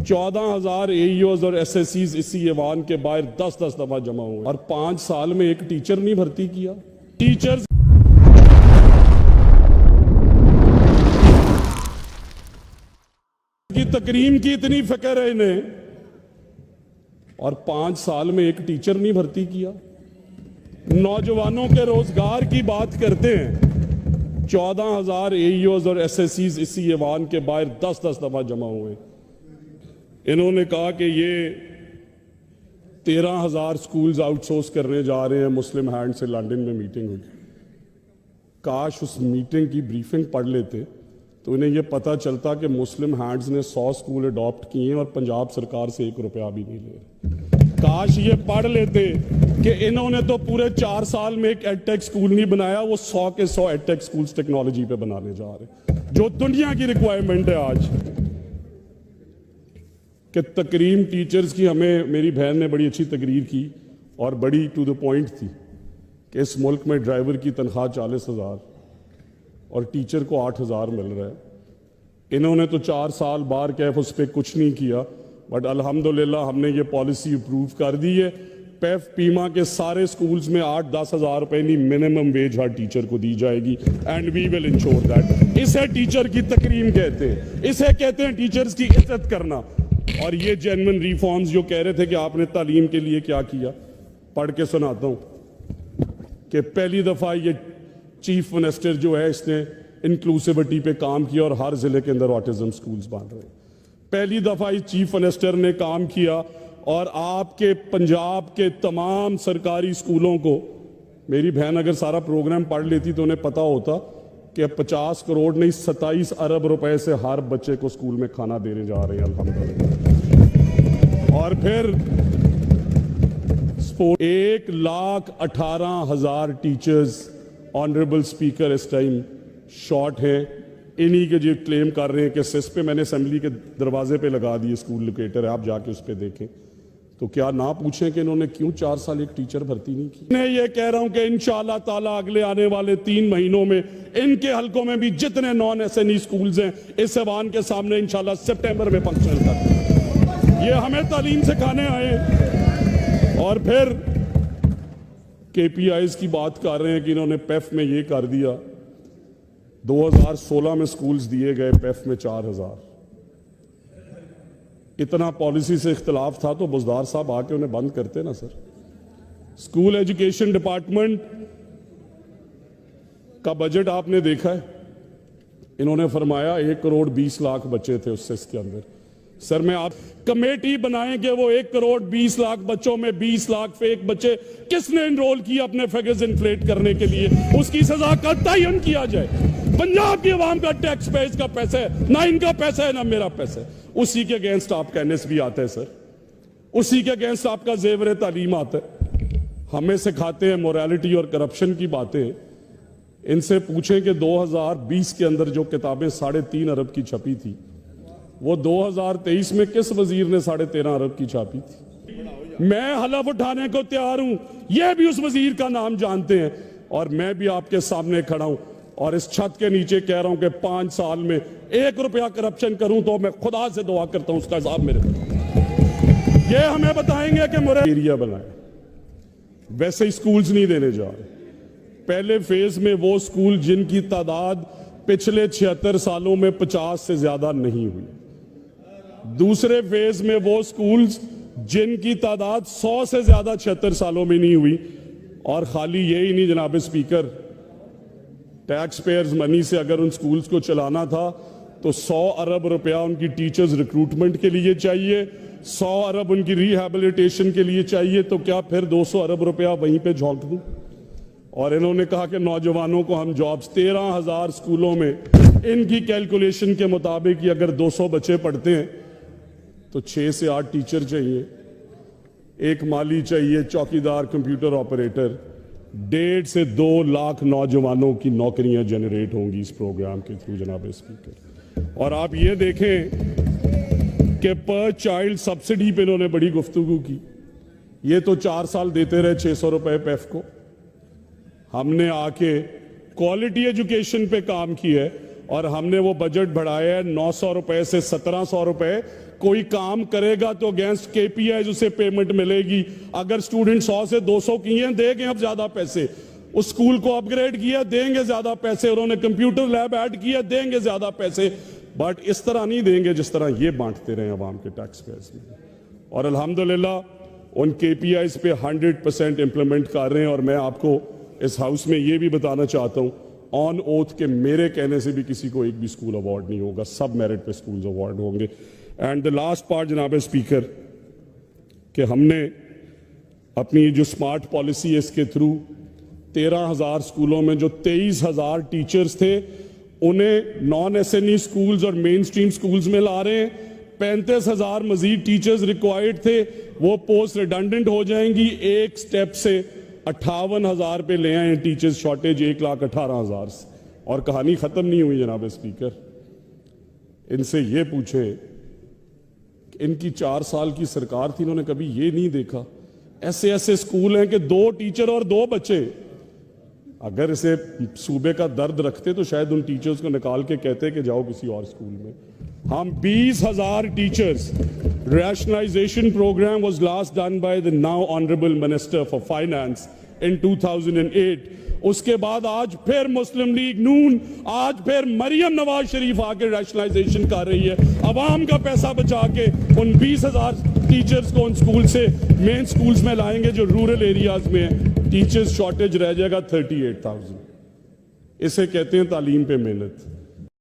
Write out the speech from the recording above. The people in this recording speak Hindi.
14,000 एईओज और एसएससीज इसी ऐवान के बाहर 10-10 दफा जमा हुए और 5 साल में एक टीचर नहीं भर्ती किया। टीचर्स की तकरीम की इतनी फिक्र है इन्हें और 5 साल में एक टीचर नहीं भर्ती किया। नौजवानों के रोजगार की बात करते हैं, 14,000 एईओज और एसएससीज इसी ऐवान के बाहर 10-10 दफा जमा हुए। इन्होंने कहा कि ये 13,000 स्कूल्स आउटसोर्स करने जा रहे हैं। मुस्लिम हैंड से लंदन में मीटिंग हुई। काश उस मीटिंग की ब्रीफिंग पढ़ लेते तो इन्हें यह पता चलता कि मुस्लिम हैंड्स ने 100 स्कूल अडॉप्ट किए हैं और पंजाब सरकार से 1 रुपया भी नहीं ले रहे। काश ये पढ़ लेते कि इन्होंने तो पूरे 4 साल में एक एडटेक स्कूल नहीं बनाया, वो 100 के 100 एडटेक स्कूल्स टेक्नोलॉजी पे बनाने जा रहे हैं, जो दुनिया की रिक्वायरमेंट है आज। कि तकरीम टीचर्स की, हमें मेरी बहन ने बड़ी अच्छी तकरीर की और बड़ी टू द पॉइंट थी कि इस मुल्क में ड्राइवर की तनख्वाह 40,000 और टीचर को 8,000 मिल रहा है। इन्होंने तो 4 साल बार कैफ उस पर कुछ नहीं किया, बट अल्हम्दुलिल्लाह हमने ये पॉलिसी अप्रूव कर दी है। पेफ पीमा के सारे स्कूल्स में 8-10 हज़ार रुपए नहीं मिनिमम वेज हर टीचर को दी जाएगी and we will ensure that. इसे टीचर की तकरीम कहते हैं, इसे कहते हैं टीचर्स की इज्जत करना। और ये जेन्युइन रिफॉर्म्स जो कह रहे थे कि आपने तालीम के लिए क्या किया, पढ़ के सुनाता हूं कि पहली दफा ये चीफ मिनिस्टर जो है इसने इंक्लूसिविटी पे काम किया और हर जिले के अंदर ऑटिज्म स्कूल्स बन रहे हैं। पहली दफा इस चीफ मिनिस्टर ने काम किया और आपके पंजाब के तमाम सरकारी स्कूलों को, मेरी बहन अगर सारा प्रोग्राम पढ़ लेती तो उन्हें पता होता कि 50 करोड़ नहीं 27 अरब रुपए से हर बच्चे को स्कूल में खाना देने जा रहे हैं अल्हम्दुलिल्लाह। और फिर 1,18,000 टीचर्स ऑनरेबल स्पीकर इस टाइम शॉर्ट है। इन्हीं के जो क्लेम कर रहे हैं कि सिस पे मैंने असेंबली के दरवाजे पे लगा दिए स्कूल लोकेटर है, आप जाके उस पर देखें। तो क्या ना पूछें कि इन्होंने क्यों 4 साल एक टीचर भर्ती नहीं की। मैं ये कह रहा हूं कि इंशाअल्लाह ताला अगले आने वाले 3 महीनों में इनके हलकों में भी जितने नॉन एसएनई स्कूल्स हैं इस ऐवान के सामने इंशाअल्लाह सितंबर में फंक्शन कर। ये हमें तालीम सिखाने आए और फिर केपीआईज की बात कर रहे हैं कि इन्होंने पेफ में ये कर दिया। 2016 में स्कूल्स दिए गए, पेफ में 4,000। इतना पॉलिसी से इख्तलाफ था तो बुजदार साहब आके उन्हें बंद करते ना सर। स्कूल एजुकेशन डिपार्टमेंट का बजट आपने देखा है, इन्होंने फरमाया 1 करोड़ 20 लाख बच्चे थे उससे इसके अंदर। सर मैं आप कमेटी बनाएंगे वो 1 करोड़ 20 लाख बच्चों में 20 लाख फेक बच्चे किसने एनरोल किया अपने फिगर्स इन्फ्लेट करने के लिए, उसकी सजा का तयन किया जाए। पंजाब की आवाम का टैक्स पे इसका पैसा है, ना इनका पैसा है ना मेरा पैसा है। उसी के अगेंस्ट आपका एनएसबी आता है सर, उसी के अगेंस्ट आपका जेवर तालीम आता है। हमें सिखाते हैं मोरालिटी और करप्शन की बातें। इनसे पूछें कि 2020 के अंदर जो किताबें 3.5 अरब की छपी थी वो 2023 में किस वजीर ने 13.5 अरब की छापी थी। मैं हलफ उठाने को तैयार हूं, यह भी उस वजीर का नाम जानते हैं। और मैं भी आपके सामने खड़ा हूं और इस छत के नीचे कह रहा हूं कि 5 साल में 1 रुपया करप्शन करूं तो मैं खुदा से दुआ करता हूं उसका हिसाब मेरे। ये हमें बताएंगे कि मुरे एरिया बनाए, वैसे स्कूल्स नहीं देने जा रहे। पहले फेज में वो स्कूल जिनकी तादाद पिछले 76 सालों में 50 से ज्यादा नहीं हुई। दूसरे फेज में वो स्कूल्स जिनकी तादाद 100 से ज्यादा 76 सालों में नहीं हुई। और खाली यही नहीं जनाब स्पीकर, टैक्स पेयर्स मनी से अगर उन स्कूल्स को चलाना था तो 100 अरब रुपया उनकी टीचर्स रिक्रूटमेंट के लिए चाहिए, 100 अरब उनकी रिहैबिलिटेशन के लिए चाहिए। तो क्या फिर 200 अरब रुपया वहीं पे झोंक दूं। और इन्होंने कहा कि नौजवानों को हम जॉब्स, 13,000 स्कूलों में इनकी कैलकुलेशन के मुताबिक कि अगर 200 बच्चे पढ़ते हैं तो 6 से 8 टीचर चाहिए, 1 माली चाहिए, चौकीदार, कंप्यूटर ऑपरेटर। 1.5 से 2 लाख नौजवानों की नौकरियां जनरेट होंगी इस प्रोग्राम के थ्रू जनाब स्पीकर। और आप ये देखें कि पर चाइल्ड सब्सिडी पे इन्होंने बड़ी गुफ्तगू की। ये तो 4 साल देते रहे 600 रुपए पेफ को। हमने आके क्वालिटी एजुकेशन पे काम किया है और हमने वो बजट बढ़ाया है 900 रुपए से 1700 रुपए कोई काम करेगा तो अगेंस्ट KPIs उसे पेमेंट मिलेगी। अगर स्टूडेंट 100 से 200 किए देंगे अब ज्यादा पैसे, उस स्कूल को अपग्रेड किया देंगे ज्यादा पैसे, उन्होंने कंप्यूटर लैब ऐड किया देंगे ज्यादा पैसे, बट इस तरह नहीं देंगे जिस तरह ये बांटते रहे अवाम के टैक्स पेयर्स में। और अल्हम्दुलिल्लाह उन KPIs पे 100% इंप्लीमेंट कर रहे हैं। और मैं आपको इस हाउस में ये भी बताना चाहता हूं ऑन ओथ के मेरे कहने से भी किसी को एक भी स्कूल अवार्ड नहीं होगा, सब मेरिट पे स्कूल अवार्ड होंगे। एंड द लास्ट पार्ट जनाब स्पीकर, कि हमने अपनी जो स्मार्ट पॉलिसी है इसके थ्रू 13,000 स्कूलों में जो 23,000 टीचर्स थे उन्हें नॉन SNE स्कूल्स और मेन स्ट्रीम स्कूल्स में ला रहे हैं। 35,000 मजीद टीचर्स रिक्वायर्ड थे, वो पोस्ट रिडंडेंट हो जाएंगी। एक स्टेप से 58,000 पे ले आए टीचर्स शॉर्टेज 1,18,000 से, और कहानी खत्म नहीं हुई जनाब स्पीकर। इनसे ये पूछे कि इनकी 4 साल की सरकार थी, इन्होंने कभी ये नहीं देखा ऐसे ऐसे स्कूल हैं कि 2 टीचर और 2 बच्चे। अगर इसे सूबे का दर्द रखते तो शायद उन टीचर्स को निकाल के कहते कि जाओ किसी और स्कूल में। हम 20,000 teachers, rationalization program was last done by the now honorable minister for finance in 2008। उसके बाद आज फिर मुस्लिम लीग नून, आज फिर मरियम नवाज शरीफ आके रैशनलाइजेशन कर रही है, अवाम का पैसा बचा के उन 20,000 टीचर्स को उन स्कूल से मेन स्कूल्स में लाएंगे जो रूरल एरियाज में है। टीचर्स शॉर्टेज रह जाएगा 38,000। इसे कहते हैं तालीम पे मेहनत।